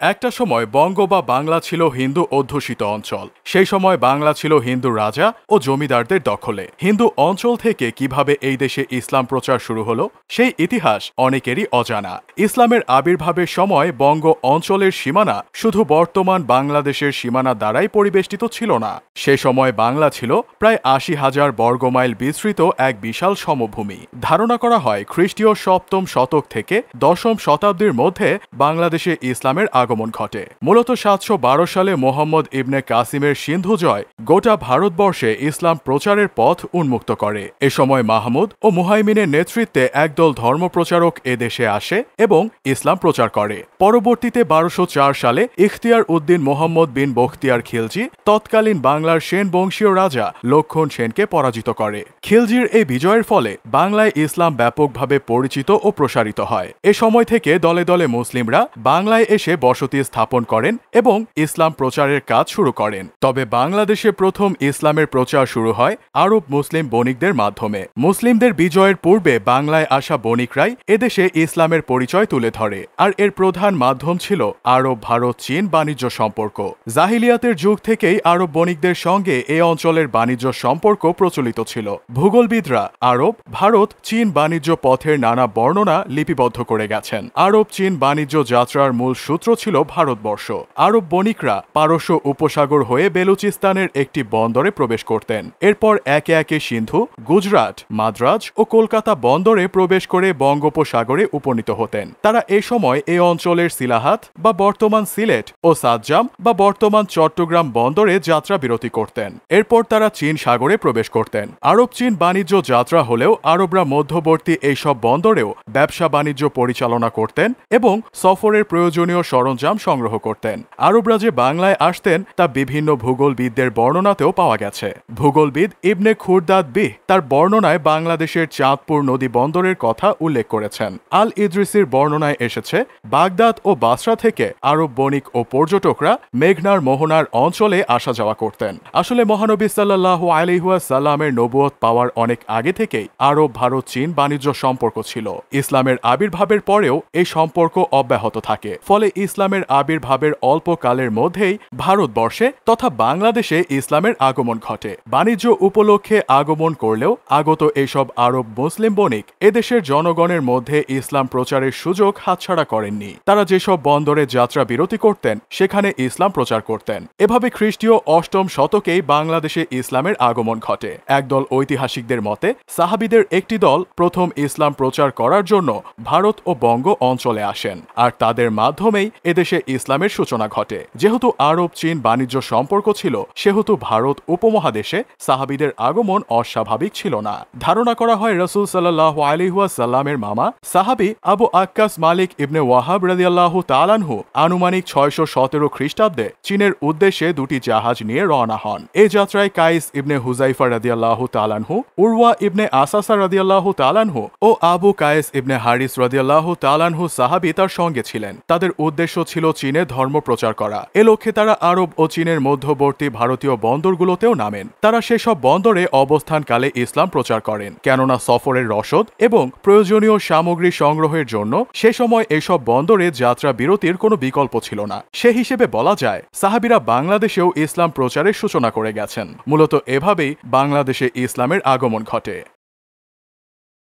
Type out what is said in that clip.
একটা সময় বঙ্গ বা বাংলা ছিল হিন্দু অধ্যুষিত অঞ্চল। সেই সময় বাংলা ছিল হিন্দু রাজা ও জমিদারদের দখলে। হিন্দু অঞ্চল থেকে কিভাবে এই দেশে ইসলাম প্রচার শুরু হলো সেই ইতিহাস অনেকেরই অজানা। ইসলামের আবির্ভাবের সময় বঙ্গ অঞ্চলের সীমানা শুধু বর্তমান বাংলাদেশের সীমানা দ্বারাই পরিবেষ্টিত ছিল না। সে সময় বাংলা ছিল প্রায় ৮০,০০০ বর্গমাইল বিস্তৃত এক বিশাল সমভূমি। ধারণা করা হয় খ্রিস্টীয় ৭ম শতক থেকে ১০ম শতাব্দীর মধ্যে বাংলাদেশে ইসলামের আগমন ঘটে। মূলত ৭১২ সালে মোহাম্মদ ইবনে কাসিমের সিন্ধু জয় গোটা ভারতবর্ষে ইসলাম প্রচারের পথ উন্মুক্ত করে। এ সময় মাহমুদ ও মুহাইমিনের নেতৃত্বে একদল ধর্মপ্রচারক এদেশে আসে এবং ইসলাম প্রচার করে। পরবর্তীতে ১২০৪ সালে ইখতিয়ার উদ্দিন মোহাম্মদ বিন বখতিয়ার খিলজি তৎকালীন বাংলার সেন বংশীয় রাজা লক্ষণ সেনকে পরাজিত করে। খিলজির এই বিজয়ের ফলে বাংলায় ইসলাম ব্যাপকভাবে পরিচিত ও প্রসারিত হয়। এ সময় থেকে দলে দলে মুসলিমরা বাংলায় এসে বসতি স্থাপন করেন এবং ইসলাম প্রচারের কাজ শুরু করেন। তবে বাংলাদেশে প্রথম ইসলামের প্রচার শুরু হয় আরব মুসলিম বণিকদের মাধ্যমে। মুসলিমদের বিজয়ের পূর্বে বাংলায় আসা বণিকরাই এদেশে ইসলামের পরিচয় তুলে ধরে, আর এর প্রধান মাধ্যম ছিল আরব ভারত চীন বাণিজ্য সম্পর্ক। জাহিলিয়াতের যুগ থেকেই আরব বণিকদের সঙ্গে এ অঞ্চলের বাণিজ্য সম্পর্ক প্রচলিত ছিল। ভূগোলবিদরা আরব ভারত চীন বাণিজ্য পথের নানা বর্ণনা লিপিবদ্ধ করে গেছেন। আরব চীন বাণিজ্য যাত্রার মূল সূত্র ছিল ভারতবর্ষ। আরব বণিকরা পারস্য উপসাগর হয়ে বেলুচিস্তানের একটি বন্দরে প্রবেশ করতেন। এরপর একে একে সিন্ধু, গুজরাট, মাদ্রাজ ও কলকাতা বন্দরে প্রবেশ করে বঙ্গোপসাগরে উপনীত হতেন। তারা এ সময় এ অঞ্চলের সিলাহাত বা বর্তমান সিলেট ও সাজ্জাম বা বর্তমান চট্টগ্রাম বন্দরে যাত্রা বিরতি করতেন। এরপর তারা চীন সাগরে প্রবেশ করতেন। আরব চীন বাণিজ্য যাত্রা হলেও আরবরা মধ্যবর্তী এইসব বন্দরেও ব্যবসা বাণিজ্য পরিচালনা করতেন এবং সফরের প্রয়োজনীয় সরঞ্জাম সংগ্রহ করতেন। আরবরা যে বাংলায় আসতেন তা বিভিন্ন ভূগোলবিদদের বর্ণনাতেও পাওয়া গেছে। ভূগোলবিদ ইবনে খুরদাদ বিহ তার বর্ণনায় বাংলাদেশের চাঁদপুর নদী বন্দরের কথা উল্লেখ করেছেন। আল ইদ্রিসির বর্ণনায় এসেছে বাগদাদ ও বাসরা থেকে আরব বণিক ও পর্যটকরা মেঘনার মোহনার অঞ্চলে আসা যাওয়া করতেন। আসলে মহানবী সাল্লাল্লাহু আলাইহি ওয়াসাল্লামের নবুয়ত পাওয়ার অনেক আগে থেকেই আরব ভারত চীন বাণিজ্য সম্পর্ক ছিল। ইসলামের আবির্ভাবের পরেও এই সম্পর্ক অব্যাহত থাকে। ফলে ইসলামের আবির্ভাবের অল্প কালের মধ্যেই ভারতবর্ষে তথা বাংলাদেশে ইসলামের আগমন ঘটে। বাণিজ্য উপলক্ষে আগমন করলেও আগত এইসব আরব মুসলিম বণিক এদেশের জনগণের মধ্যে ইসলাম প্রচারের সুযোগ হাতছাড়া করেননি। তারা যেসব বন্দরে যাত্রা বিরতি করতেন সেখানে ইসলাম প্রচার করতেন। এভাবে খ্রিস্টীয় ৮ম শতকেই বাংলাদেশে ইসলামের আগমন ঘটে। একদল ঐতিহাসিকদের মতে সাহাবীদের একটি দল প্রথম ইসলাম প্রচার করার জন্য ভারত ও বঙ্গ অঞ্চলে আসেন, আর তাদের মাধ্যমেই এদেশে ইসলামের সূচনা ঘটে। যেহেতু আরব চীন বাণিজ্য সম্পর্ক ছিল সেহেতু ভারত উপমহাদেশে সাহাবীদের আগমন অস্বাভাবিক ছিল না। ধারণা করা হয় রাসূল সাল্লাল্লাহু আলাইহি ওয়াসাল্লামের মামা সাহাবী আবু আক্কাস মালিক ইবনে ওয়াহাব রাদিয়াল্লাহু তাআলা আনহু আনুমানিক ৬১৭ খ্রিস্টাব্দে চীনের উদ্দেশ্যে দুটি জাহাজ নিয়ে রওনা হন। এই যাত্রায় কাইস ইবনে হুযাইফা রাদিয়াল্লাহু তাআলা আনহু, উরওয়া ইবনে আসাসা রাদিয়াল্লাহু তাআলা আনহু ও আবু কায়েস ইবনে হারিস রাদিয়াল্লাহু তাআলা আনহু সাহাবী তার সঙ্গে ছিলেন। তাদের উদ্দেশ্য ছিল চীনে ধর্ম প্রচার করা। এ লক্ষ্যে তারা আরব ও চীনের মধ্যবর্তী ভারতীয় বন্দরগুলোতেও নামেন। তারা সেসব বন্দরে অবস্থানকালে ইসলাম প্রচার করেন, কেননা সফরের রসদ এবং প্রয়োজনীয় সামগ্রী সংগ্রহের জন্য সে সময় এসব বন্দরে যাত্রা বিরতির কোনো বিকল্প ছিল না। সে হিসেবে বলা যায় সাহাবীরা বাংলাদেশেও ইসলাম প্রচারের সূচনা করে গেছেন। মূলত এভাবেই বাংলাদেশে ইসলামের আগমন ঘটে।